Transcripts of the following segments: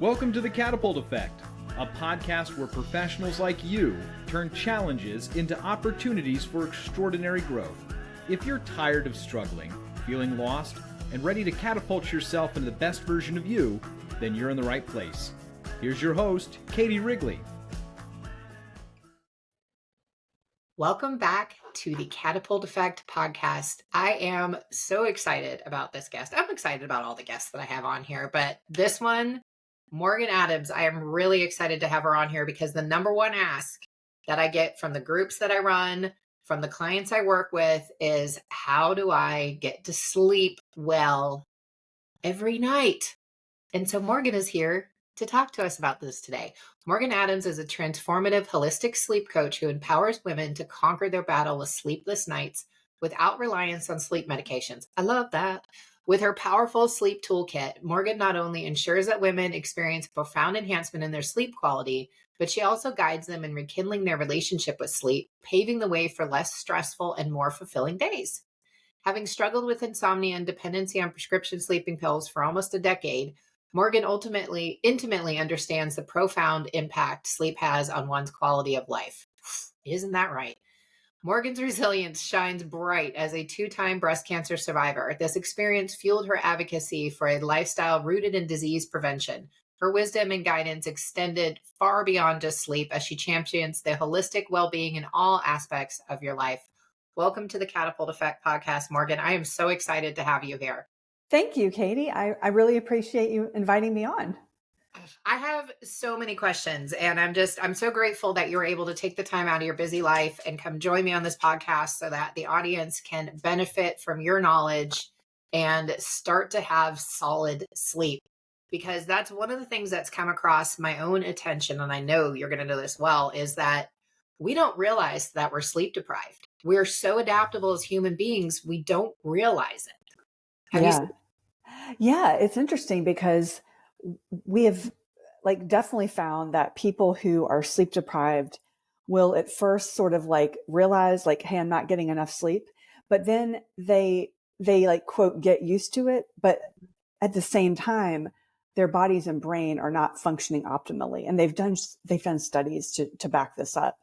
Welcome to the Catapult Effect, a podcast where professionals like you turn challenges into opportunities for extraordinary growth. If you're tired of struggling, feeling lost, and ready to catapult yourself into the best version of you, then you're in the right place. Here's your host, Katie Wrigley. Welcome back to the Catapult Effect podcast. I am so excited about this guest. I'm excited about all the guests that I have on here, but this one, Morgan Adams, I am really excited to have her on here because the number one ask that I get from the groups that I run, from the clients I work with is, how do I get to sleep well every night? And so Morgan is here to talk to us about this today. Morgan Adams is a transformative holistic sleep coach who empowers women to conquer their battle with sleepless nights without reliance on sleep medications. I love that. With her powerful sleep toolkit, Morgan not only ensures that women experience profound enhancement in their sleep quality, but she also guides them in rekindling their relationship with sleep, paving the way for less stressful and more fulfilling days. Having struggled with insomnia and dependency on prescription sleeping pills for almost a decade, Morgan intimately understands the profound impact sleep has on one's quality of life. Isn't that right? Morgan's resilience shines bright as a two-time breast cancer survivor. This experience fueled her advocacy for a lifestyle rooted in disease prevention. Her wisdom and guidance extended far beyond just sleep as she champions the holistic well-being in all aspects of your life. Welcome to the Catapult Effect podcast, Morgan. I am so excited to have you here. Thank you, Katie. I really appreciate you inviting me on. I have so many questions, and I'm so grateful that you're able to take the time out of your busy life and come join me on this podcast so that the audience can benefit from your knowledge and start to have solid sleep. Because that's one of the things that's come across my own attention, and I know you're going to know this well, is that we don't realize that we're sleep deprived. We're so adaptable as human beings, we don't realize it. Yeah, it's interesting because we have definitely found that people who are sleep deprived will at first sort of realize hey, I'm not getting enough sleep, but then they quote get used to it, but at the same time their bodies and brain are not functioning optimally, and they've done studies to back this up.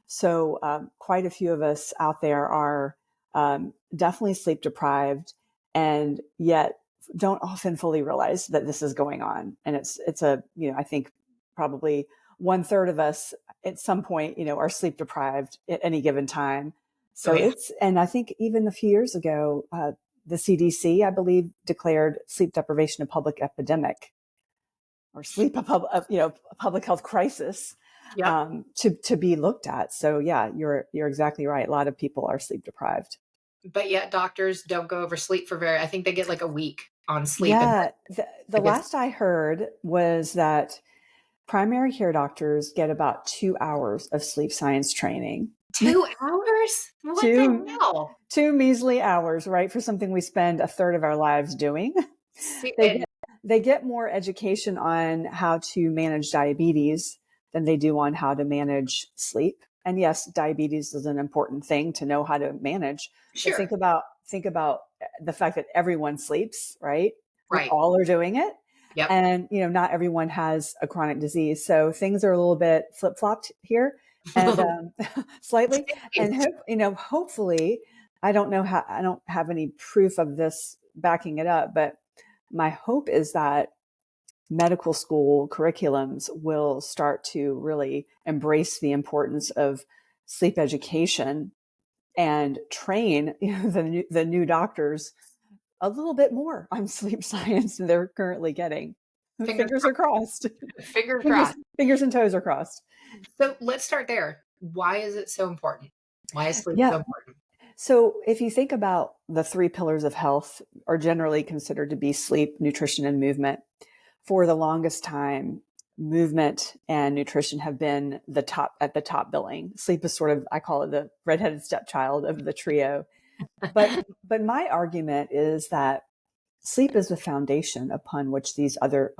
So quite a few of us out there are definitely sleep deprived, and yet don't often fully realize that this is going on. And it's I think probably 1/3 of us at some point, are sleep deprived at any given time. So and I think even a few years ago, the CDC, I believe, declared sleep deprivation a public epidemic, or a public health crisis. To be looked at. So yeah, you're exactly right. A lot of people are sleep deprived. But yet doctors don't go over sleep I think they get a week on sleep. Yeah. The last I heard was that primary care doctors get about 2 hours of sleep science training. 2 hours? What the hell? 2 measly hours, right? For something we spend 1/3 of our lives doing. They get more education on how to manage diabetes than they do on how to manage sleep. And yes, diabetes is an important thing to know how to manage. Sure. But think about the fact that everyone sleeps, right? Right. We all are doing it. Yep. And, not everyone has a chronic disease. So things are a little bit flip-flopped here and slightly. And, hopefully, I don't have any proof of this backing it up, but my hope is that medical school curriculums will start to really embrace the importance of sleep education and train the new doctors a little bit more on sleep science than they're currently getting. Fingers are crossed. Fingers and toes are crossed. So let's start there. Why is it so important? Why is sleep so important? So if you think about the 3 pillars of health are generally considered to be sleep, nutrition, and movement. For the longest time, movement and nutrition have been at the top billing. Sleep is sort of, I call it the redheaded stepchild of the trio. But my argument is that sleep is the foundation upon which these other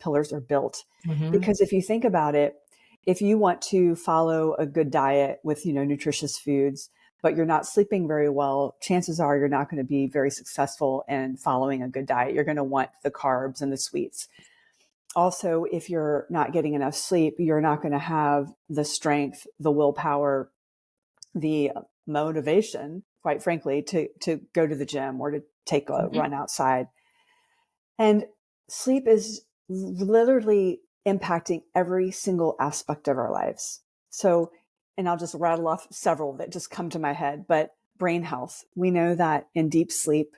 pillars are built. Mm-hmm. Because if you think about it, if you want to follow a good diet with, nutritious foods, but you're not sleeping very well, chances are you're not going to be very successful in following a good diet. You're going to want the carbs and the sweets. Also, if you're not getting enough sleep, you're not going to have the strength, the willpower, the motivation, quite frankly, to go to the gym or to take a run outside. And sleep is literally impacting every single aspect of our lives. So, and I'll just rattle off several that just come to my head, but brain health. We know that in deep sleep,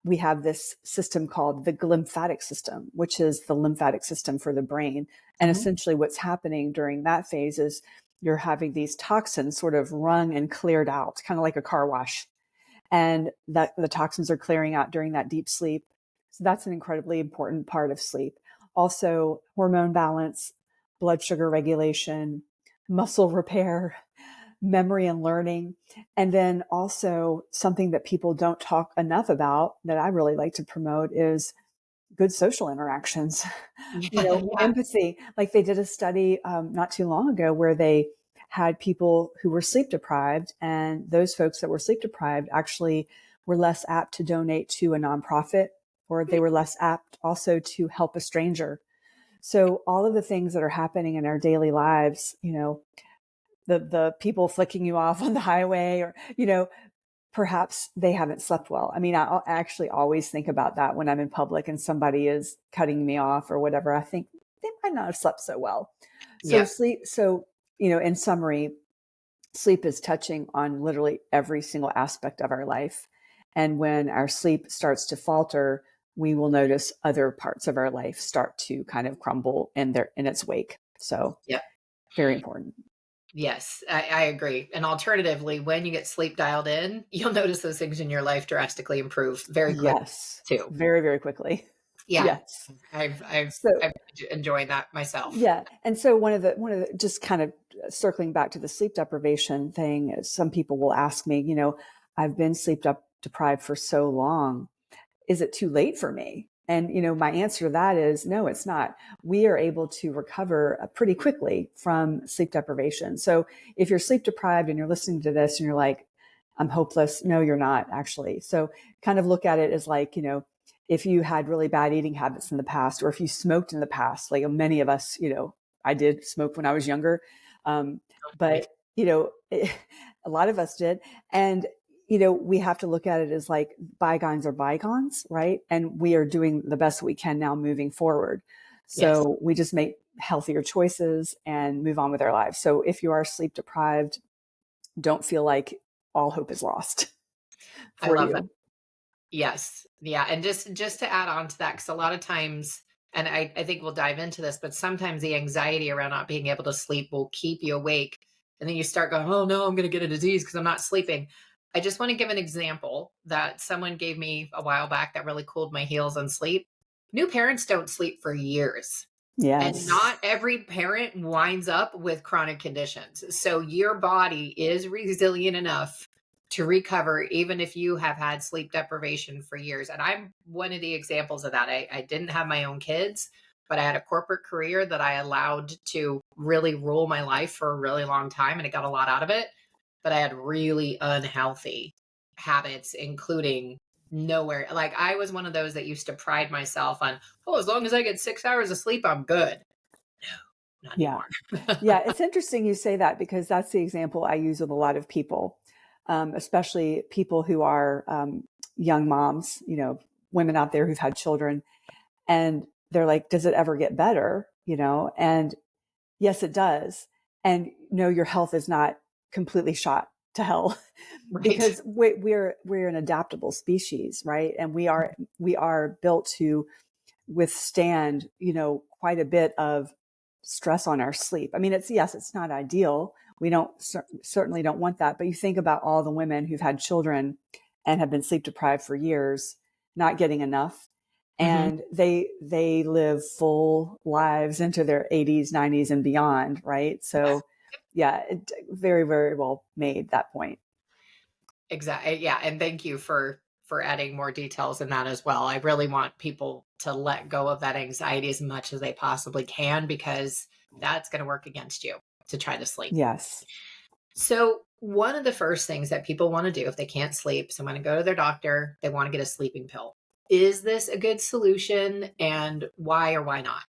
we have this system called the glymphatic system, which is the lymphatic system for the brain. And essentially what's happening during that phase is you're having these toxins sort of wrung and cleared out, kind of like a car wash. And that the toxins are clearing out during that deep sleep. So that's an incredibly important part of sleep. Also, hormone balance, blood sugar regulation, muscle repair, memory and learning. And then also something that people don't talk enough about that I really like to promote is good social interactions, empathy. Like they did a study not too long ago where they had people who were sleep deprived, and those folks that were sleep deprived actually were less apt to donate to a nonprofit, or they were less apt also to help a stranger. So all of the things that are happening in our daily lives, the people flicking you off on the highway, or, perhaps they haven't slept well. I mean, I actually always think about that when I'm in public and somebody is cutting me off or whatever. I think they might not have slept so well. So sleep. So, in summary, sleep is touching on literally every single aspect of our life. And when our sleep starts to falter, we will notice other parts of our life start to kind of crumble in its wake. So very important. Yes, I agree. And alternatively, when you get sleep dialed in, you'll notice those things in your life drastically improve very quickly too. Very, very quickly. Yeah. Yes. I've enjoyed that myself. Yeah. And so one of the just kind of circling back to the sleep deprivation thing, some people will ask me, I've been sleep deprived for so long. Is it too late for me? And, my answer to that is no, it's not. We are able to recover pretty quickly from sleep deprivation. So if you're sleep deprived and you're listening to this and you're like, I'm hopeless. No, you're not actually. So kind of look at it as like, if you had really bad eating habits in the past, or if you smoked in the past, like many of us, I did smoke when I was younger. But, a lot of us did. And we have to look at it as like bygones are bygones, right? And we are doing the best we can now moving forward. So we just make healthier choices and move on with our lives. So if you are sleep deprived, don't feel like all hope is lost for I love you. that. Yes. Yeah. And just to add on to that, because a lot of times, and I think we'll dive into this, but sometimes the anxiety around not being able to sleep will keep you awake. And then you start going, oh no, I'm going to get a disease because I'm not sleeping. I just want to give an example that someone gave me a while back that really cooled my heels on sleep. New parents don't sleep for years. Yes. And not every parent winds up with chronic conditions. So your body is resilient enough to recover, even if you have had sleep deprivation for years. And I'm one of the examples of that. I didn't have my own kids, but I had a corporate career that I allowed to really rule my life for a really long time. And I got a lot out of it. But I had really unhealthy habits, including nowhere. Like I was one of those that used to pride myself on, oh, as long as I get 6 hours of sleep, I'm good. No, not anymore. Yeah. It's interesting you say that, because that's the example I use with a lot of people, especially people who are young moms, women out there who've had children, and they're like, does it ever get better? And yes, it does. And no, your health is not completely shot to hell, because we're an adaptable species, right? And we are built to withstand, quite a bit of stress on our sleep. I mean, it's not ideal. We certainly don't want that. But you think about all the women who've had children and have been sleep deprived for years, not getting enough. And they live full lives into their 80s, 90s and beyond. Right. So very, very well made, that point. Exactly. Yeah. And thank you for adding more details in that as well. I really want people to let go of that anxiety as much as they possibly can, because that's going to work against you to try to sleep. Yes. So one of the first things that people want to do if they can't sleep, so when they go to their doctor, they want to get a sleeping pill. Is this a good solution, and why or why not?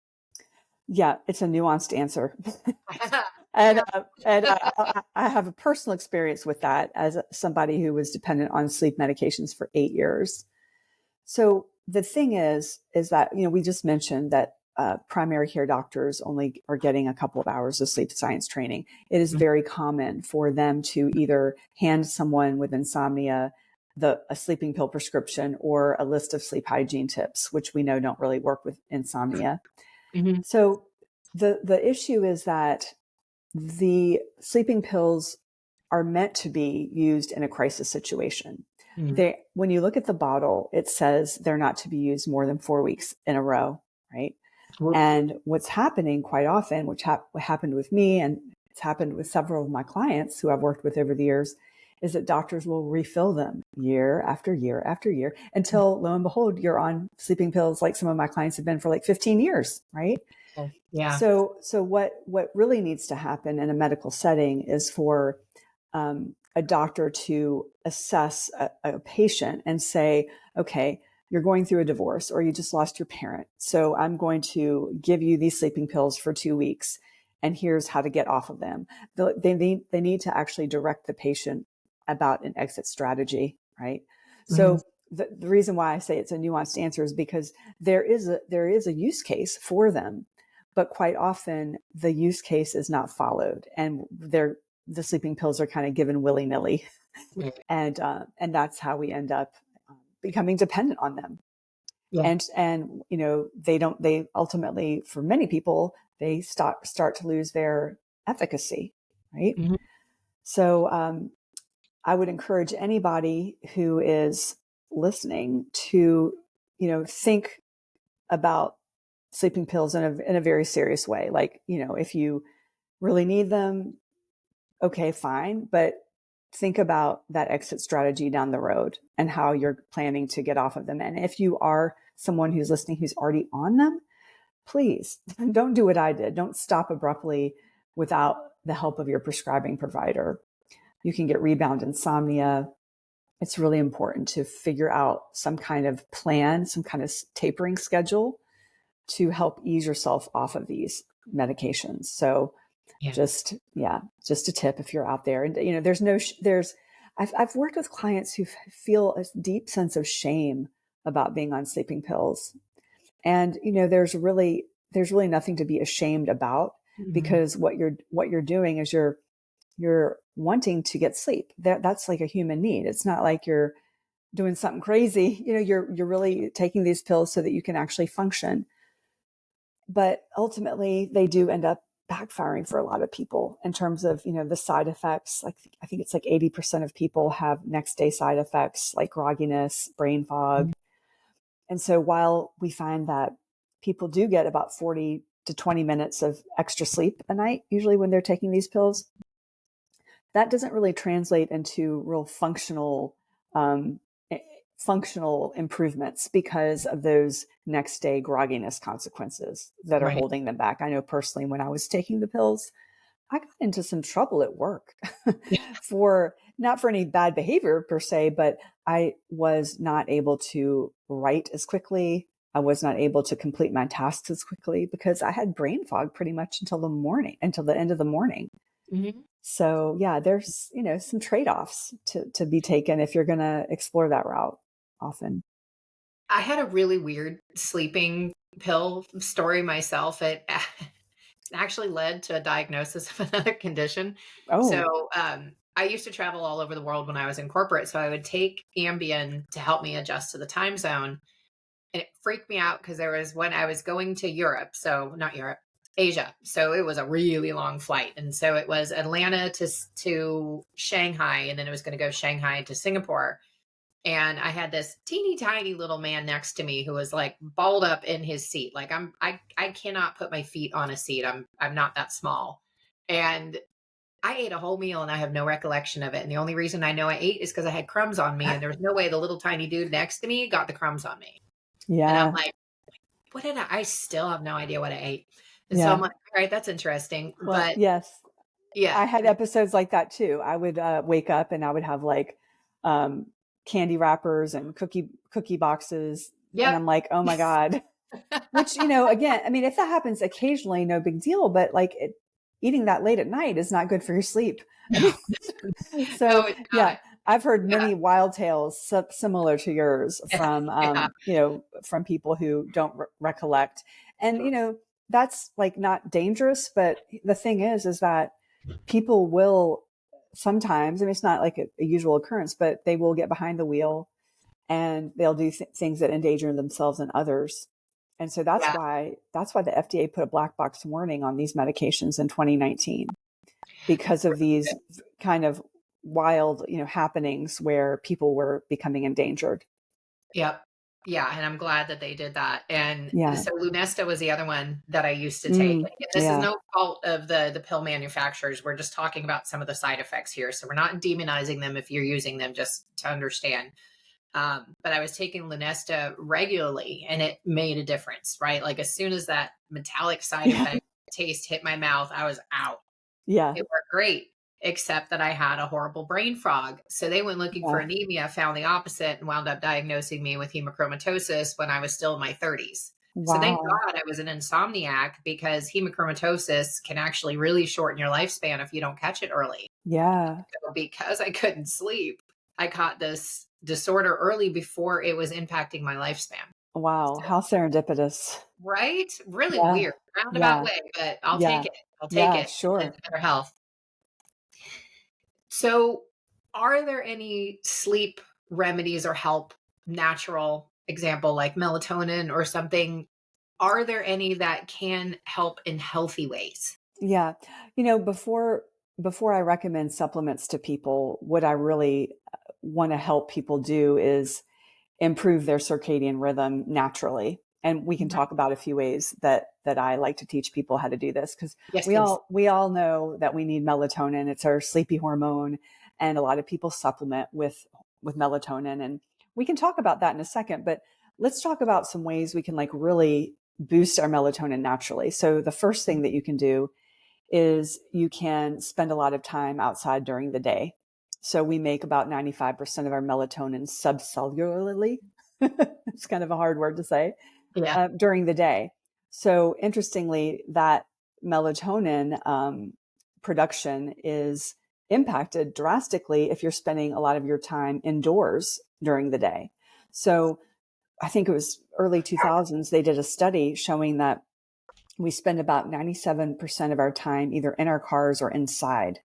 Yeah, it's a nuanced answer. And Yeah. I have a personal experience with that as somebody who was dependent on sleep medications for 8 years. So the thing is that, we just mentioned that primary care doctors only are getting a couple of hours of sleep science training. It is very common for them to either hand someone with insomnia a sleeping pill prescription or a list of sleep hygiene tips, which we know don't really work with insomnia. Mhm. So the issue is that the sleeping pills are meant to be used in a crisis situation. Mhm. When you look at the bottle, it says they're not to be used more than 4 weeks in a row, right? Whoop. And what's happening quite often, which happened with me and it's happened with several of my clients who I've worked with over the years, is that doctors will refill them year after year after year until lo and behold, you're on sleeping pills like some of my clients have been for like 15 years, right? Yeah. So what really needs to happen in a medical setting is for a doctor to assess a patient and say, okay, you're going through a divorce or you just lost your parent. So I'm going to give you these sleeping pills for 2 weeks and here's how to get off of them. They need to actually direct the patient about an exit strategy, right? Mhm. So the reason why I say it's a nuanced answer is because there is a use case for them, but quite often the use case is not followed and the sleeping pills are kind of given willy-nilly. Yeah. And that's how we end up becoming dependent on them. Yeah. And they ultimately, for many people, they start to lose their efficacy, right? Mhm. So I would encourage anybody who is listening to think about sleeping pills in a very serious way. Like, if you really need them, okay, fine. But think about that exit strategy down the road and how you're planning to get off of them. And if you are someone who's listening who's already on them, please don't do what I did. Don't stop abruptly without the help of your prescribing provider. You can get rebound insomnia. It's really important to figure out some kind of plan, some kind of tapering schedule to help ease yourself off of these medications. So Yeah. just a tip if you're out there. And I've worked with clients who feel a deep sense of shame about being on sleeping pills. And there's really nothing to be ashamed about, Mhm. because what you're doing is you're wanting to get sleep. That's like a human need. It's not like you're doing something crazy. You're really taking these pills so that you can actually function. But ultimately they do end up backfiring for a lot of people in terms of, the side effects. Like, I think it's like 80% of people have next day side effects like grogginess, brain fog. And so while we find that people do get about 40 to 20 minutes of extra sleep a night, usually when they're taking these pills, that doesn't really translate into real um, functional improvements because of those next day grogginess consequences that are Right. holding them back. I know personally, when I was taking the pills, I got into some trouble at work Yeah. for not for any bad behavior per se, but I was not able to write as quickly. I was not able to complete my tasks as quickly because I had brain fog pretty much until the end of the morning. Mhm. So yeah, there's, some trade-offs to be taken if you're going to explore that route often. I had a really weird sleeping pill story myself. It actually led to a diagnosis of another condition. Oh, So, I used to travel all over the world when I was in corporate, so I would take Ambien to help me adjust to the time zone, and it freaked me out because there was when I was going to Europe, so not Europe, Asia. So it was a really long flight, and so it was Atlanta to Shanghai, and then it was going to go Shanghai to Singapore. And I had this teeny tiny little man next to me who was like balled up in his seat. Like I cannot put my feet on a seat. I'm not that small. And I ate a whole meal and I have no recollection of it. And the only reason I know I ate is because I had crumbs on me, and there was no way the little tiny dude next to me got the crumbs on me. And I'm yeah, like, what did I still have no idea what I ate. And so I'm yeah. like, all right, that's interesting. Well, But yes. yeah. I had episodes like that too. I would wake up and I would have like um, candy wrappers and cookie boxes, and Yep. I'm like, oh my god, which, again, I mean, if that happens occasionally, no big deal, but like eating that late at night is not good for your sleep. I No, mean, no, so it's yeah, not. I've heard Yeah, many wild tales similar to yours yeah, from, yeah. from people who don't recollect. And, that's like not dangerous, but the thing is that people will sometimes, I mean, it's not like a usual occurrence, but they will get behind the wheel and they'll do things that endanger themselves and others. And so that's why the FDA put a black box warning on these medications in 2019, because of these kind of wild, happenings where people were becoming endangered. Yep. Yeah, and I'm glad that they did that. And Yeah. so Lunesta was the other one that I used to take. Mm, And this is yeah. no fault of the pill manufacturers. We're just talking about some of the side effects here. So we're not demonizing them if you're using them, just to understand. But I was taking Lunesta regularly and it made a difference, right? Like as soon as that metallic side Yeah. effect taste hit my mouth, I was out. Yeah. It worked great, except that I had a horrible brain fog. So they went looking for Yeah. anemia, found the opposite, and wound up diagnosing me with hemochromatosis when I was still in my 30s. So thank Wow. God I was an insomniac, because hemochromatosis can actually really shorten your lifespan if you don't catch it early. Yeah. So because I couldn't sleep, I caught this disorder early before it was impacting my lifespan. Wow. So, How serendipitous. right? Really Yeah. weird, roundabout Yeah. way, but I'll take Yeah. it. I'll take Yeah. it. Sure. It's better health. So, are there any sleep remedies or help, natural example like melatonin or something? Are there any that can help in healthy ways? Yeah. Before I recommend supplements to people, what I really want to help people do is improve their circadian rhythm naturally. And we can Mhm. talk about a few ways that I like to teach people how to do this, because Yes, we please. all know that we need melatonin. It's our sleepy hormone, and a lot of people supplement with melatonin, and we can talk about that in a second, but let's talk about some ways we can like really boost our melatonin naturally. So the first thing that you can do is you can spend a lot of time outside during the day. So we make about 95% of our melatonin subcellularly. It's kind of a hard word to say, Yeah. during the day. So interestingly, that melatonin production is impacted drastically if you're spending a lot of your time indoors during the day. So I think it was early 2000s, they did a study showing that we spend about 97% of our time either in our cars or inside.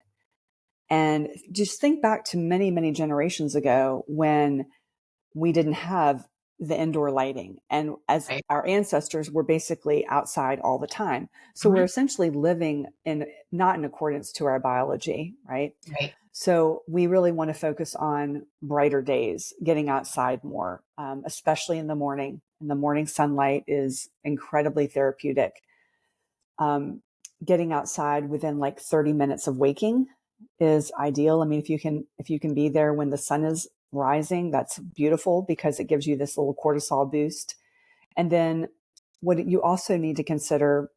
And just think back to many, many generations ago when we didn't have the indoor lighting. And as Right. our ancestors were basically outside all the time. So we're Mhm. essentially living in not in accordance to our biology, right? Right. So we really want to focus on brighter days, getting outside more, especially in the morning. And the morning sunlight is incredibly therapeutic. Getting outside within like 30 minutes of waking is ideal. I mean, if you can be there when the sun is rising, that's beautiful because it gives you this little cortisol boost. And then what you also need to consider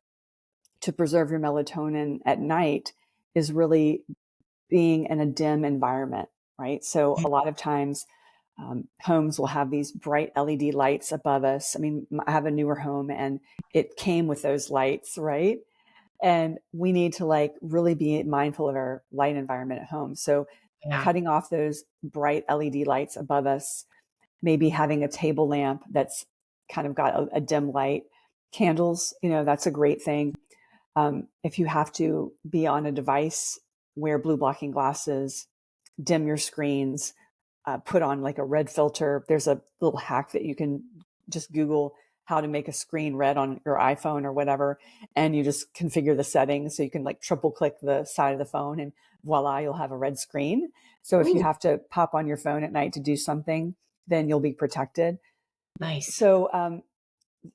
to preserve your melatonin at night is really being in a dim environment, right? So Mhm. a lot of times homes will have these bright LED lights above us. I mean, I have a newer home and it came with those lights, right? And we need to like really be mindful of our light environment at home. So Yeah. cutting off those bright LED lights above us, maybe having a table lamp that's kind of got a dim light, candles, that's a great thing. If you have to be on a device, wear blue blocking glasses, dim your screens, put on like a red filter. There's a little hack that you can just Google how to make a screen red on your iPhone or whatever. And you just configure the settings. So you can like triple click the side of the phone and voila, you'll have a red screen. So if you Ooh, have to pop on your phone at night to do something, then you'll be protected. nice. So,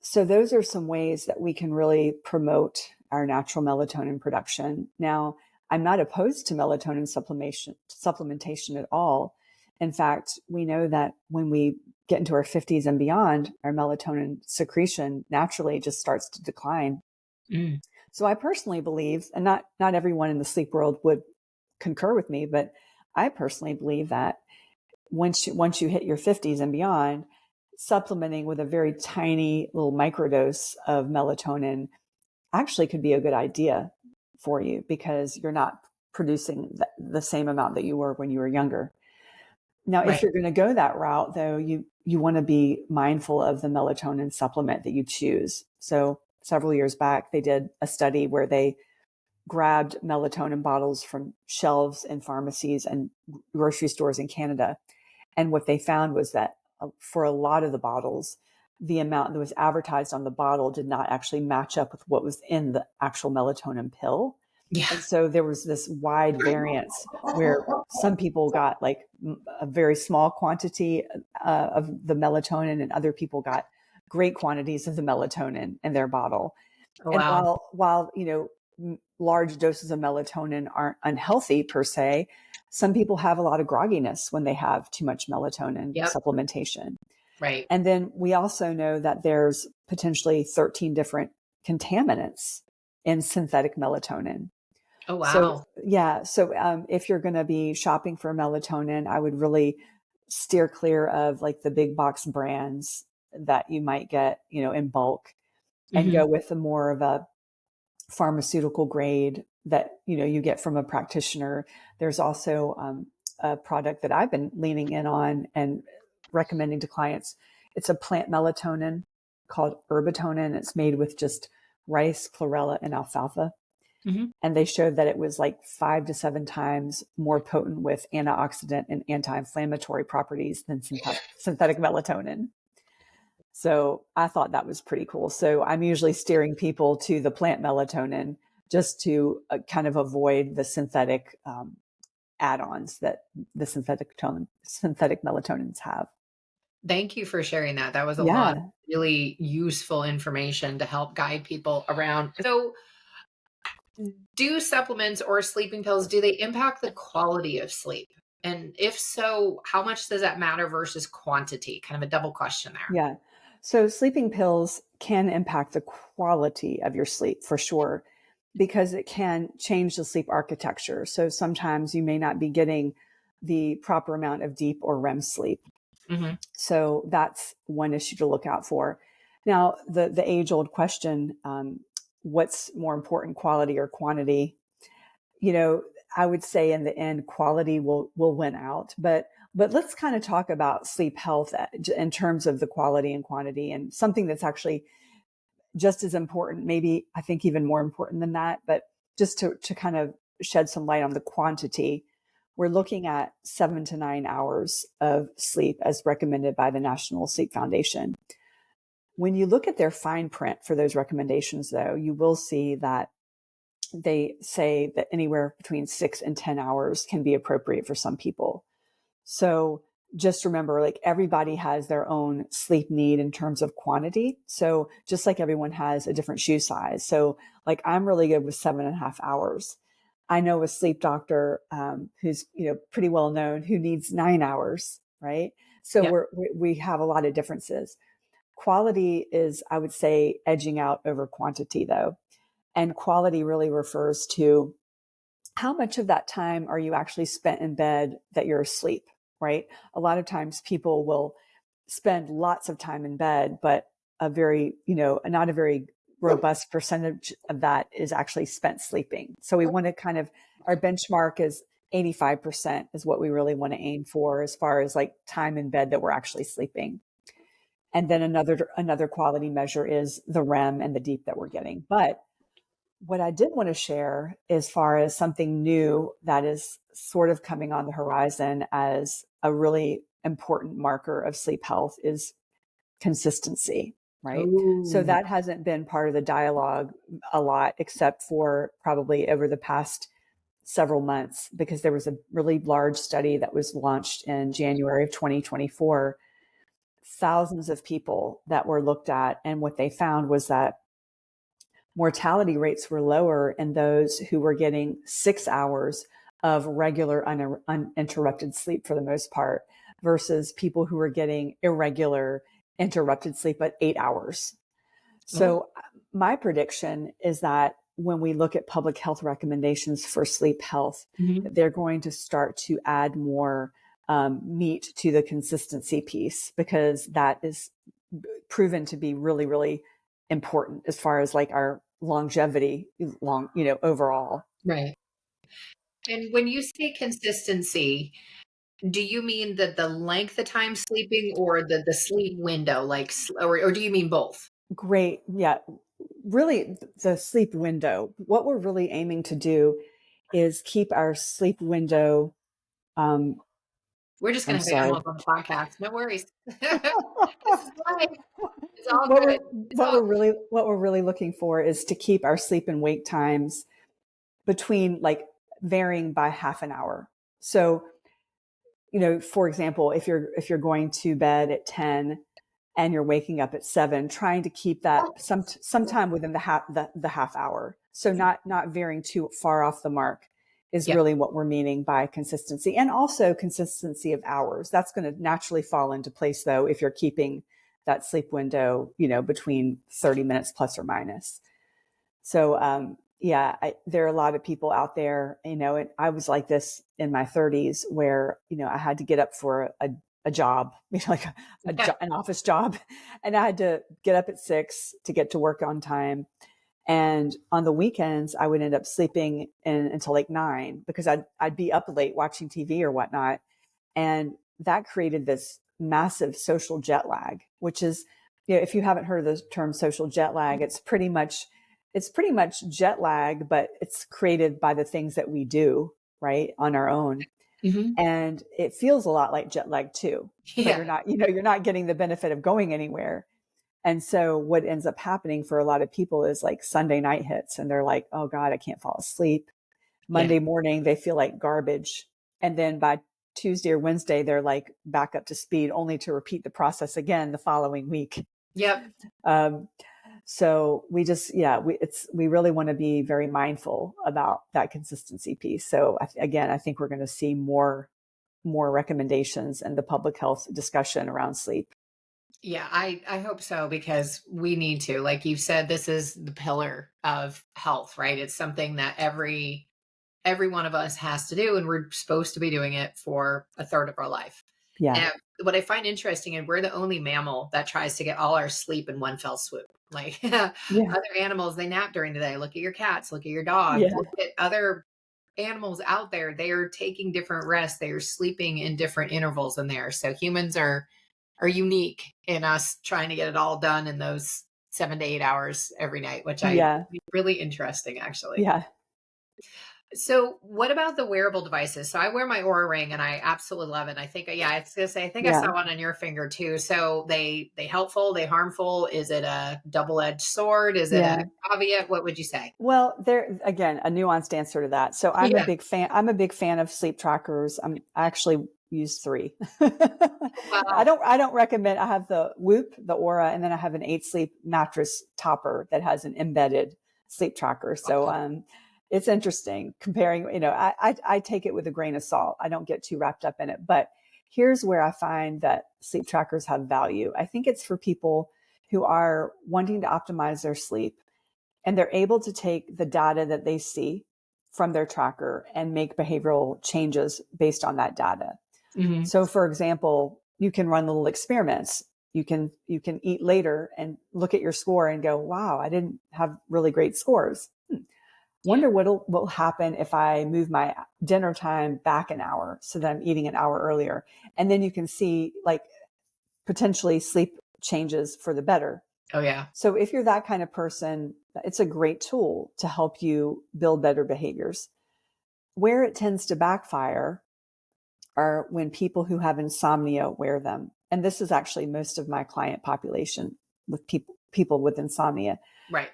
so those are some ways that we can really promote our natural melatonin production. Now, I'm not opposed to melatonin supplementation at all. In fact, we know that when we get into our 50s and beyond, our melatonin secretion naturally just starts to decline. Mm. So I personally believe, and not everyone in the sleep world would concur with me, but I personally believe that once you hit your 50s and beyond, supplementing with a very tiny little microdose of melatonin actually could be a good idea for you because you're not producing the same amount that you were when you were younger. Now, if Right. you're going to go that route, though, you want to be mindful of the melatonin supplement that you choose. So several years back, they did a study where they grabbed melatonin bottles from shelves in pharmacies and grocery stores in Canada. And what they found was that for a lot of the bottles, the amount that was advertised on the bottle did not actually match up with what was in the actual melatonin pill. Yeah. And so there was this wide variance where some people got like a very small quantity of the melatonin and other people got great quantities of the melatonin in their bottle. Oh, And wow. while, large doses of melatonin aren't unhealthy per se, some people have a lot of grogginess when they have too much melatonin Yep. supplementation. Right. And then we also know that there's potentially 13 different contaminants in synthetic melatonin. Oh, So, wow. yeah. So, if you're going to be shopping for melatonin, I would really steer clear of like the big box brands that you might get, in bulk, and Hmm. go with a more of a pharmaceutical grade that, you get from a practitioner. There's also a product that I've been leaning in on and recommending to clients. It's a plant melatonin called Herbatonin. It's made with just rice, chlorella, and alfalfa. Hmm. And they showed that it was like 5 to 7 times more potent with antioxidant and anti-inflammatory properties than synthetic melatonin. So I thought that was pretty cool. So I'm usually steering people to the plant melatonin just to kind of avoid the synthetic add-ons that the synthetic melatonins have. Thank you for sharing that. That was a lot of Yeah. really useful information to help guide people around. So, do supplements or sleeping pills, do they impact the quality of sleep? And if so, how much does that matter versus quantity? Kind of a double question there. Yeah. So sleeping pills can impact the quality of your sleep for sure, because it can change the sleep architecture. So sometimes you may not be getting the proper amount of deep or REM sleep. Hmm. So that's one issue to look out for. Now, the age old question, what's more important, quality or quantity? You know, I would say in the end, quality will win out. But let's kind of talk about sleep health in terms of the quality and quantity, and something that's actually just as important, maybe I think even more important than that. But just to kind of shed some light on the quantity, we're looking at 7 to 9 hours of sleep as recommended by the National Sleep Foundation. When you look at their fine print for those recommendations, though, you will see that they say that anywhere between 6 and 10 hours can be appropriate for some people. So just remember, like everybody has their own sleep need in terms of quantity. So just like everyone has a different shoe size. So like I'm really good with 7.5 hours. I know a sleep doctor who's pretty well known who needs 9 hours, right? So Yep. we have a lot of differences. Quality is, I would say, edging out over quantity, though. And quality really refers to how much of that time are you actually spent in bed that you're asleep, right? A lot of times people will spend lots of time in bed, but not a very robust percentage of that is actually spent sleeping. So we want to kind of, our benchmark is 85% is what we really want to aim for as far as like time in bed that we're actually sleeping. And then another quality measure is the REM and the deep that we're getting. But what I did want to share as far as something new that is sort of coming on the horizon as a really important marker of sleep health is consistency, right? So Oh, that hasn't been part of the dialogue a lot, except for probably over the past several months, because there was a really large study that was launched in January of 2024, thousands of people that were looked at. And what they found was that mortality rates were lower in those who were getting 6 hours of regular uninterrupted sleep for the most part versus people who were getting irregular interrupted sleep at 8 hours. oh, So my prediction is that when we look at public health recommendations for sleep health, mhm. they're going to start to add more meat to the consistency piece, because that is proven to be really, really important as far as like our longevity, overall. Right. And when you say consistency, do you mean the length of time sleeping or the sleep window, or do you mean both? Great. Yeah. Really, the sleep window. What we're really aiming to do is keep our sleep window. We're just I'm going to have sorry. animals on the podcast. No worries. This is life. It's all What good. we're It's all what we're really looking for is to keep our sleep and wake times between, like, varying by half an hour. So, for example, if you're going to bed at 10 and you're waking up at 7, trying to keep that sometime within the half hour. So not veering too far off the mark is yeah. really what we're meaning by consistency, and also consistency of hours. That's going to naturally fall into place, though, if you're keeping that sleep window, between 30 minutes plus or minus. So, there are a lot of people out there, and I was like this in my 30s, where, I had to get up for a job, like an office job. And I had to get up at 6 to get to work on time. And on the weekends, I would end up sleeping until like 9, because I'd be up late watching TV or whatnot. And that created this massive social jet lag, which is, if you haven't heard of the term social jet lag, it's pretty much jet lag, but it's created by the things that we do, right, on our own. Mm-hmm. And it feels a lot like jet lag too, but you're not getting the benefit of going anywhere. And so what ends up happening for a lot of people is, like, Sunday night hits and they're like, oh God, I can't fall asleep. Monday morning, they feel like garbage. And then by Tuesday or Wednesday, they're like back up to speed, only to repeat the process again the following week. Yep. So we really want to be very mindful about that consistency piece. So I think we're going to see more recommendations in the public health discussion around sleep. Yeah, I hope so, because we need to, like you've said, this is the pillar of health, right? It's something that every one of us has to do, and we're supposed to be doing it for a third of our life. Yeah. And what I find interesting, and we're the only mammal that tries to get all our sleep in one fell swoop. Like other animals, they nap during the day. Look at your cats, look at your dog, look at other animals out there. They are taking different rests. They are sleeping in different intervals in there. So humans are unique in us trying to get it all done in those 7 to 8 hours every night, which I find really interesting, actually. Yeah. So what about the wearable devices? So I wear my Aura Ring and I absolutely love it. I think, I was gonna say, I think I saw one on your finger too. So they helpful, they harmful? Is it a double-edged sword? Is it a caveat? What would you say? Well, there again, a nuanced answer to that. So I'm a big fan of sleep trackers. I actually use 3. Wow. I don't recommend. I have the Whoop, the Aura, and then I have an 8 Sleep mattress topper that has an embedded sleep tracker. So it's interesting comparing. I take it with a grain of salt. I don't get too wrapped up in it. But here's where I find that sleep trackers have value. I think it's for people who are wanting to optimize their sleep, and they're able to take the data that they see from their tracker and make behavioral changes based on that data. Mm-hmm. So, for example, you can run little experiments. You can eat later and look at your score and go, wow, I didn't have really great scores. Wonder what will happen if I move my dinner time back an hour so that I'm eating an hour earlier. And then you can see, like, potentially sleep changes for the better. Oh, yeah. So if you're that kind of person, it's a great tool to help you build better behaviors. Where it tends to backfire are when people who have insomnia wear them. And this is actually most of my client population, with people with insomnia. Right.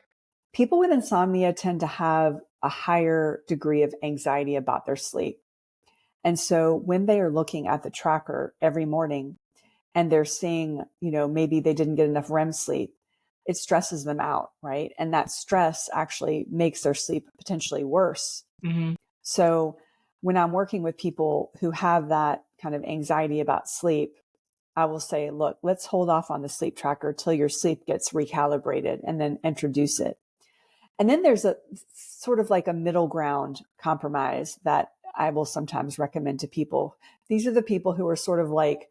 People with insomnia tend to have a higher degree of anxiety about their sleep. And so when they are looking at the tracker every morning and they're seeing, maybe they didn't get enough REM sleep, it stresses them out, right? And that stress actually makes their sleep potentially worse. Mm-hmm. So when I'm working with people who have that kind of anxiety about sleep, I will say, look, let's hold off on the sleep tracker till your sleep gets recalibrated and then introduce it. And then there's a sort of like a middle ground compromise that I will sometimes recommend to people. These are the people who are sort of like,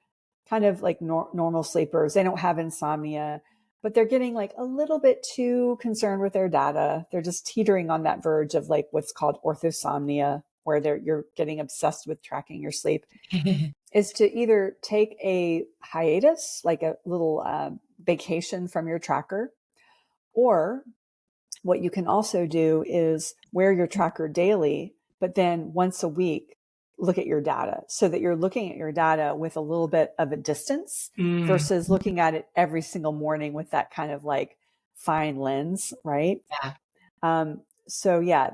kind of like normal sleepers. They don't have insomnia, but they're getting like a little bit too concerned with their data. They're just teetering on that verge of like what's called orthosomnia, where you're getting obsessed with tracking your sleep. Is to either take a hiatus, like a little vacation from your tracker, or what you can also do is wear your tracker daily, but then once a week, look at your data so that you're looking at your data with a little bit of a distance versus looking at it every single morning with that kind of like fine lens, right? Yeah. So yeah,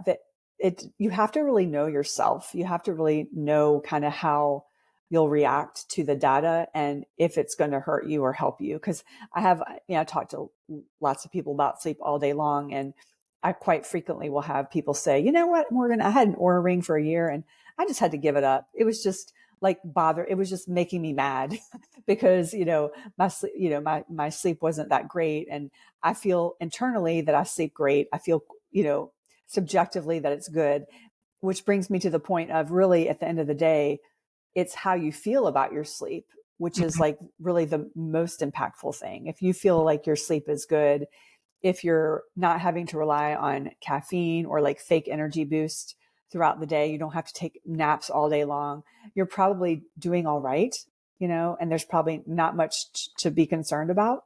you have to really know yourself. You have to really know kind of how you'll react to the data and if it's going to hurt you or help you. Because I talked to lots of people about sleep all day long, and I quite frequently will have people say, you know what, Morgan, I had an Oura ring for a year and I just had to give it up. It was just like it was just making me mad because, my sleep wasn't that great. And I feel internally that I sleep great. I feel, subjectively that it's good, which brings me to the point of really at the end of the day, it's how you feel about your sleep, which is like really the most impactful thing. If you feel like your sleep is good, if you're not having to rely on caffeine or like fake energy boost throughout the day, you don't have to take naps all day long, you're probably doing all right, and there's probably not much to be concerned about.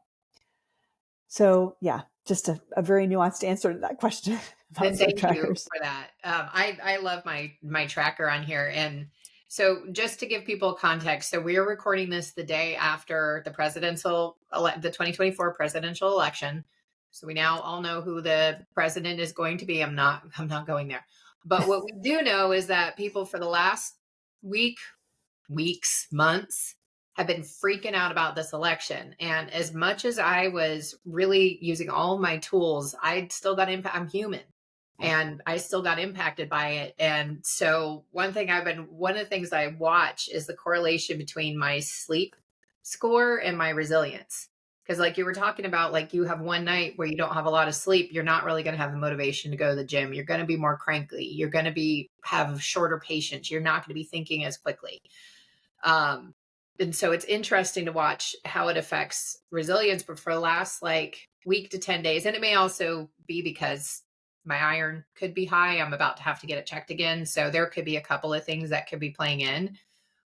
So yeah, just a very nuanced answer to that question about sleep Thank you trackers. for that. I love my tracker on here. And so just to give people context, so we are recording this the day after the the 2024 presidential election. So we now all know who the president is going to be. I'm not going there. But what we do know is that people for the last weeks, months have been freaking out about this election. And as much as I was really using all my tools, I still got impact. I'm human and I still got impacted by it. And so one of the things I watch is the correlation between my sleep score and my resilience. Because like you were talking about, like you have one night where you don't have a lot of sleep, you're not really going to have the motivation to go to the gym. You're going to be more cranky. You're going to have shorter patience. You're not going to be thinking as quickly. And so it's interesting to watch how it affects resilience, but for the last like week to 10 days, and it may also be because my iron could be high. I'm about to have to get it checked again. So there could be a couple of things that could be playing in,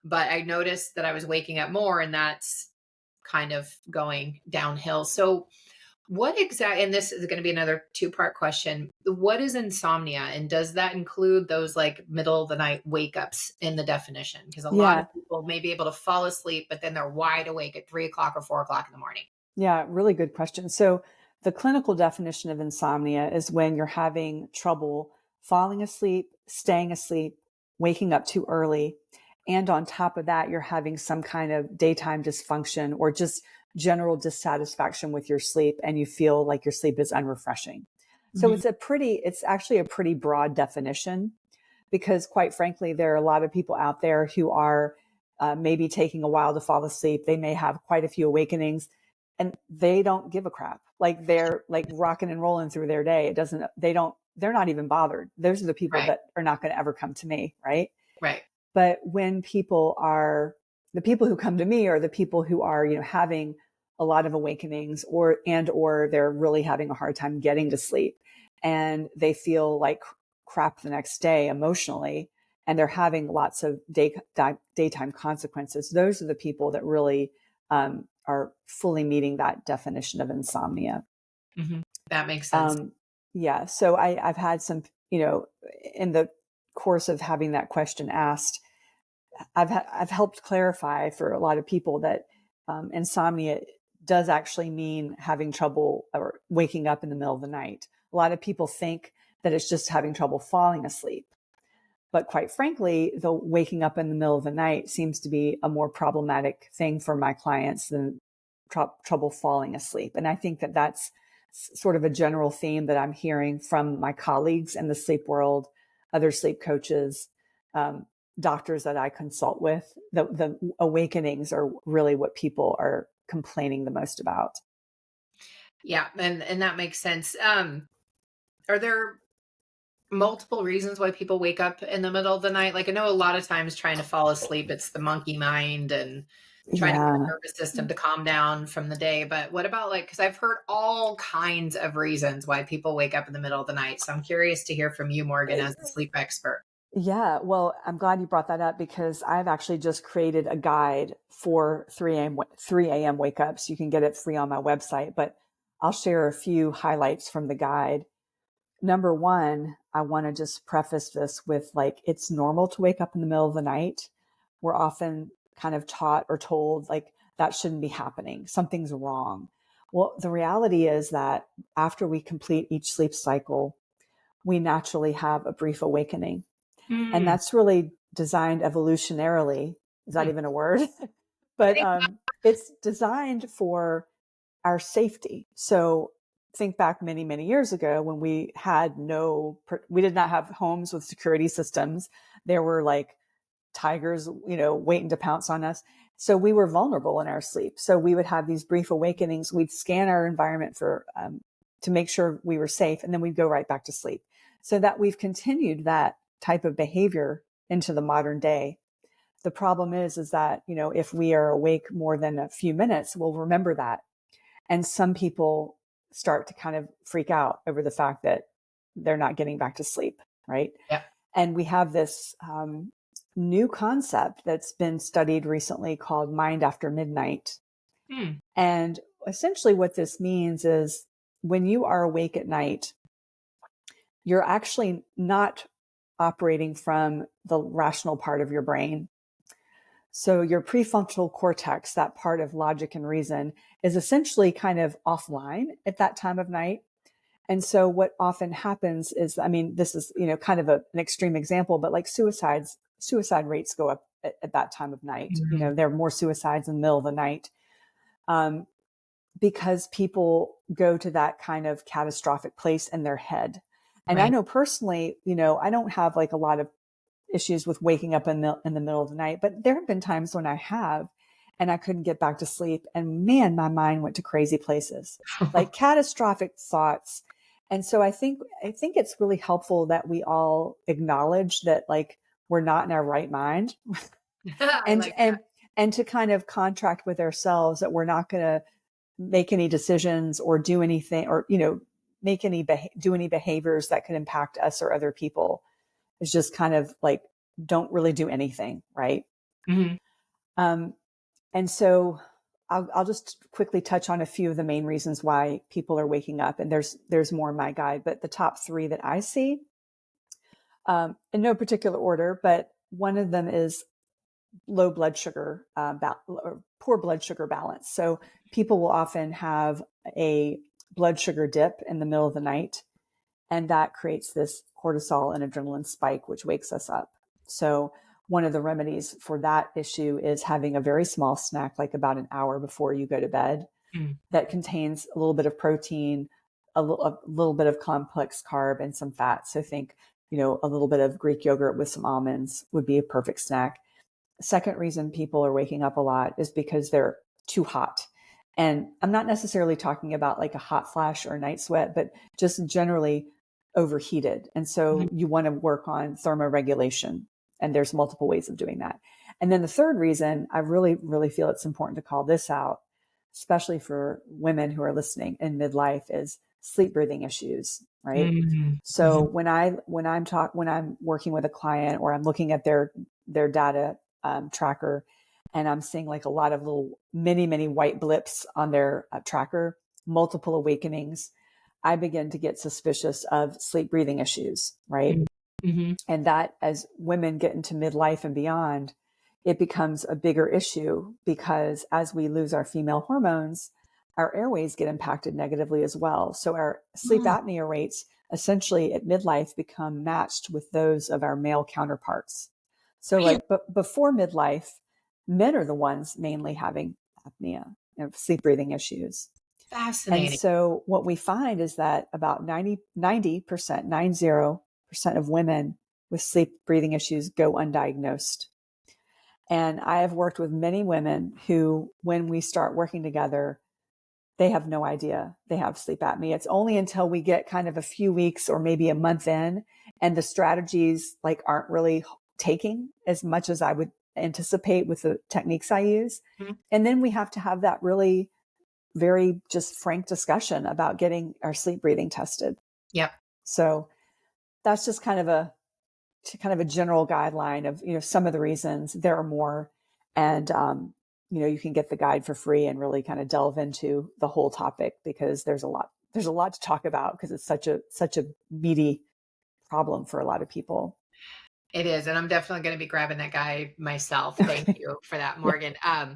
but I noticed that I was waking up more and that's kind of going downhill. So and this is going to be another 2-part question. What is insomnia? And does that include those like middle of the night wake ups in the definition? Because a lot of people may be able to fall asleep, but then they're wide awake at 3 o'clock or 4 o'clock in the morning. Yeah, really good question. So the clinical definition of insomnia is when you're having trouble falling asleep, staying asleep, waking up too early. And on top of that, you're having some kind of daytime dysfunction or just general dissatisfaction with your sleep, and you feel like your sleep is unrefreshing. So it's actually a pretty broad definition, because quite frankly, there are a lot of people out there who are maybe taking a while to fall asleep. They may have quite a few awakenings and they don't give a crap. Like they're like rocking and rolling through their day. They're not even bothered. Those are the people that are not going to ever come to me. Right. Right. But when the people who come to me are the people who are, having a lot of awakenings or they're really having a hard time getting to sleep and they feel like crap the next day emotionally, and they're having lots of daytime consequences. Those are the people that really are fully meeting that definition of insomnia. That makes sense. Yeah. So I've had some, in the course of having that question asked, I've helped clarify for a lot of people that insomnia does actually mean having trouble or waking up in the middle of the night. A lot of people think that it's just having trouble falling asleep. But quite frankly, the waking up in the middle of the night seems to be a more problematic thing for my clients than trouble falling asleep. And I think that that's sort of a general theme that I'm hearing from my colleagues in the sleep world, other sleep coaches, doctors that I consult with. The awakenings are really what people are complaining the most about. Yeah. And that makes sense. Are there multiple reasons why people wake up in the middle of the night? Like, I know a lot of times trying to fall asleep, it's the monkey mind and trying to get the Yeah. nervous system to calm down from the day. But what about like, because I've heard all kinds of reasons why people wake up in the middle of the night. So I'm curious to hear from you, Morgan, as the sleep expert. Yeah, well, I'm glad you brought that up because I've actually just created a guide for 3 a.m. wake ups. You can get it free on my website, but I'll share a few highlights from the guide. Number one, I want to just preface this with like, it's normal to wake up in the middle of the night. We're often kind of taught or told like that shouldn't be happening. Something's wrong. Well, the reality is that after we complete each sleep cycle, we naturally have a brief awakening. And Mm. that's really designed evolutionarily. Is that Hmm. even a word? I But think it's designed for our safety. So think back many, many years ago when we we did not have homes with security systems. There were like tigers, waiting to pounce on us. So we were vulnerable in our sleep. So we would have these brief awakenings. We'd scan our environment to make sure we were safe, and then we'd go right back to sleep. So that we've continued that type of behavior into the modern day. The problem is that, if we are awake more than a few minutes, we'll remember that. And some people start to kind of freak out over the fact that they're not getting back to sleep, right? yeah. And we have this new concept that's been studied recently called mind after midnight. Hmm. And essentially what this means is when you are awake at night, you're actually not operating from the rational part of your brain. So your prefrontal cortex, that part of logic and reason, is essentially kind of offline at that time of night. And so what often happens is, this is, kind of an extreme example, but like suicide rates go up at that time of night. Mhm. There are more suicides in the middle of the night um, because people go to that kind of catastrophic place in their head. And I Right. know personally, I don't have like a lot of issues with waking up in the middle of the night, but there have been times when I have, and I couldn't get back to sleep. And man, my mind went to crazy places, like catastrophic thoughts. And so I think it's really helpful that we all acknowledge that like we're not in our right mind I and, like that. and to kind of contract with ourselves that we're not going to make any decisions or do anything or, do any behaviors that could impact us or other people. It's just kind of like, don't really do anything. Right. Mhm. Um, and so I'll just quickly touch on a few of the main reasons why people are waking up. And there's more in my guide, but the top three that I see, in no particular order, but one of them is low blood sugar, or poor blood sugar balance. So people will often have a blood sugar dip in the middle of the night, and that creates this cortisol and adrenaline spike, which wakes us up. So one of the remedies for that issue is having a very small snack, like about an hour before you go to bed, Mm. that contains a little bit of protein, a little bit of complex carb, and some fat. So think, a little bit of Greek yogurt with some almonds would be a perfect snack. Second reason people are waking up a lot is because they're too hot. And I'm not necessarily talking about like a hot flash or a night sweat, but just generally overheated. And Mhm. so you want to work on thermoregulation. And there's multiple ways of doing that. And then the third reason, I really, really feel it's important to call this out, especially for women who are listening in midlife, is sleep breathing issues, right? Mhm. So Mhm. when I'm working with a client or I'm looking at their data tracker, and I'm seeing like a lot of little many white blips on their tracker, multiple awakenings, I begin to get suspicious of sleep breathing issues, right? Mhm. Mhm. And that as women get into midlife and beyond, it becomes a bigger issue because as we lose our female hormones, our airways get impacted negatively as well. So our sleep Oh, apnea rates essentially at midlife become matched with those of our male counterparts. So really like before midlife, men are the ones mainly having apnea, sleep breathing issues. And fascinating. so what we find is that about 90%, 90% of women with sleep breathing issues go undiagnosed. And I have worked with many women who, when we start working together, they have no idea they have sleep apnea. It's only until we get kind of a few weeks or maybe a month in and the strategies like aren't really taking as much as I would anticipate with the techniques I use. Mm-hmm. And then we have to have that really very just frank discussion about getting our sleep breathing tested. Yep. So that's just kind of a general guideline of, some of the reasons. There are more. And, you can get the guide for free and really kind of delve into the whole topic because there's a lot to talk about because it's such a meaty problem for a lot of people. It is. And I'm definitely going to be grabbing that guide myself. Thank you for that, Morgan. Yeah.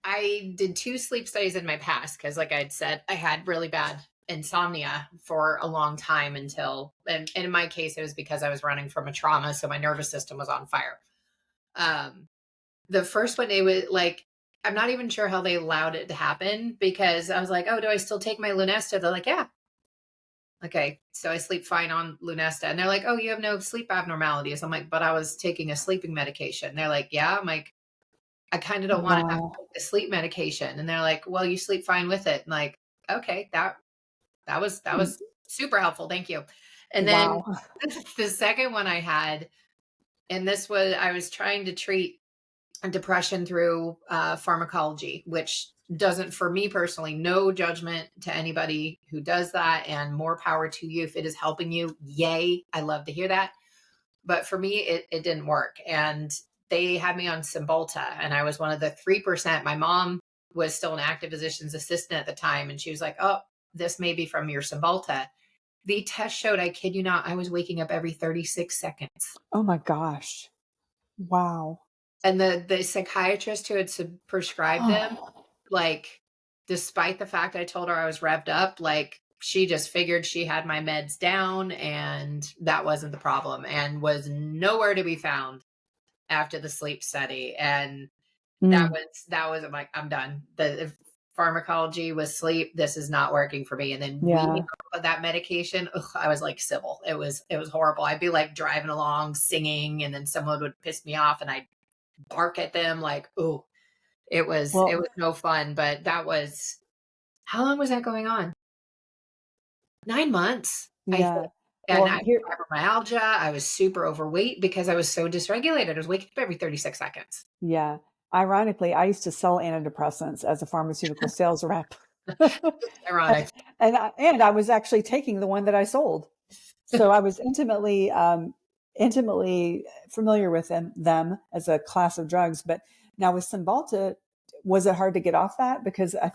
I did 2 sleep studies in my past because, like I had said, I had really bad insomnia for a long time and in my case, it was because I was running from a trauma. So my nervous system was on fire. The first one, it was like, I'm not even sure how they allowed it to happen because I was like, oh, do I still take my Lunesta? They're like, yeah. Okay. So I sleep fine on Lunesta. And they're like, oh, you have no sleep abnormalities. I'm like, but I was taking a sleeping medication. And they're like, yeah. I'm like, I kind of don't want to have to take the sleep medication. And they're like, well, you sleep fine with it. And like, okay, that was super helpful. Thank you. And then the second one I had, and I was trying to treat depression through pharmacology, which doesn't, for me personally, no judgment to anybody who does that, and more power to you if it is helping you. Yay. I love to hear that. But for me, it didn't work. And they had me on Cymbalta, and I was one of the 3%. My mom was still an active physician's assistant at the time. And she was like, oh, this may be from your Cymbalta. The test showed, I kid you not, I was waking up every 36 seconds. Oh my gosh. Wow. And the psychiatrist who had prescribed them, like, despite the fact I told her I was revved up, like, she just figured she had my meds down and that wasn't the problem, and was nowhere to be found after the sleep study. And that was, I'm like, I'm done. The pharmacology with sleep, this is not working for me. And then that medication, I was like civil. It was horrible. I'd be like driving along singing, and then someone would piss me off and I'd bark at them like, oh, it was no fun. But that was, how long was that going on? 9 months. Yeah. I think. And I had fibromyalgia. I was super overweight because I was so dysregulated. I was waking up every 36 seconds. Yeah. Ironically, I used to sell antidepressants as a pharmaceutical sales rep. Ironic. And I was actually taking the one that I sold. So I was intimately familiar with them as a class of drugs. But now with Cymbalta, was it hard to get off that? Because I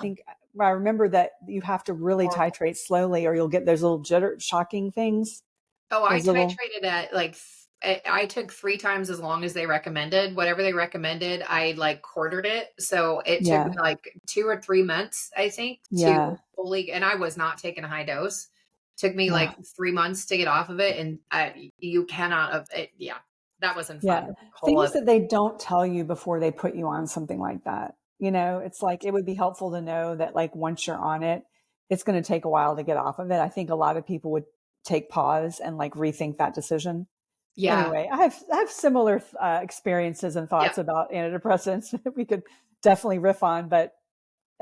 remember that you have to really titrate slowly or you'll get those little shocking things. Oh, I titrated at like, I took 3 times as long as they recommended. Whatever they recommended, I like quartered it. So it took me like 2 or 3 months, I think, to fully, and I was not taking a high dose. Took me like 3 months to get off of it. And you cannot, that wasn't fun. Things that they don't tell you before they put you on something like that. It's like, it would be helpful to know that like once you're on it, it's going to take a while to get off of it. I think a lot of people would take pause and like rethink that decision. Yeah. Anyway, I have similar experiences and thoughts about antidepressants that we could definitely riff on, but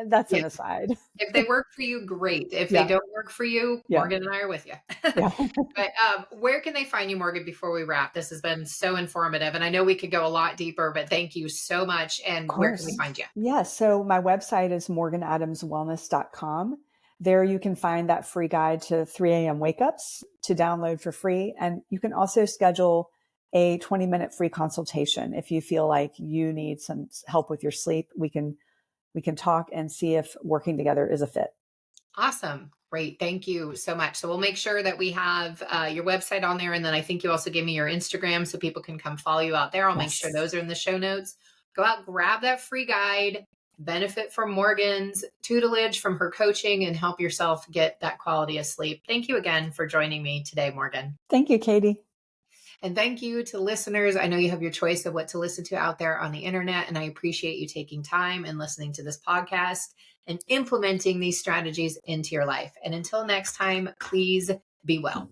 that's an aside. If they work for you, great. If they don't work for you, Morgan and I are with you. But where can they find you, Morgan, before we wrap? This has been so informative, and I know we could go a lot deeper, but thank you so much. And where can we find you? Yeah, so my website is morganadamswellness.com. There you can find that free guide to 3 a.m. wake-ups to download for free. And you can also schedule a 20-minute free consultation. If you feel like you need some help with your sleep, we can talk and see if working together is a fit. Awesome. Great. Thank you so much. So we'll make sure that we have your website on there. And then I think you also gave me your Instagram so people can come follow you out there. I'll make sure those are in the show notes. Go out, grab that free guide, benefit from Morgan's tutelage, from her coaching, and help yourself get that quality of sleep. Thank you again for joining me today, Morgan. Thank you, Katie. And thank you to listeners. I know you have your choice of what to listen to out there on the internet, and I appreciate you taking time and listening to this podcast and implementing these strategies into your life. And until next time, please be well.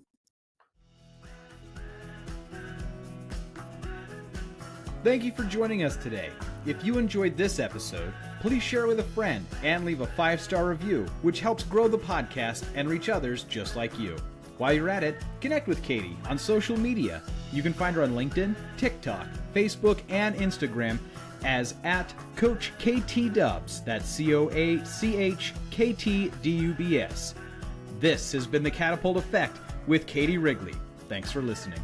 Thank you for joining us today. If you enjoyed this episode, please share it with a friend and leave a 5-star review, which helps grow the podcast and reach others just like you. While you're at it, connect with Katie on social media. You can find her on LinkedIn, TikTok, Facebook, and Instagram as @CoachKTDubs. That's CoachKTDubs. This has been the Catapult Effect with Katie Wrigley. Thanks for listening.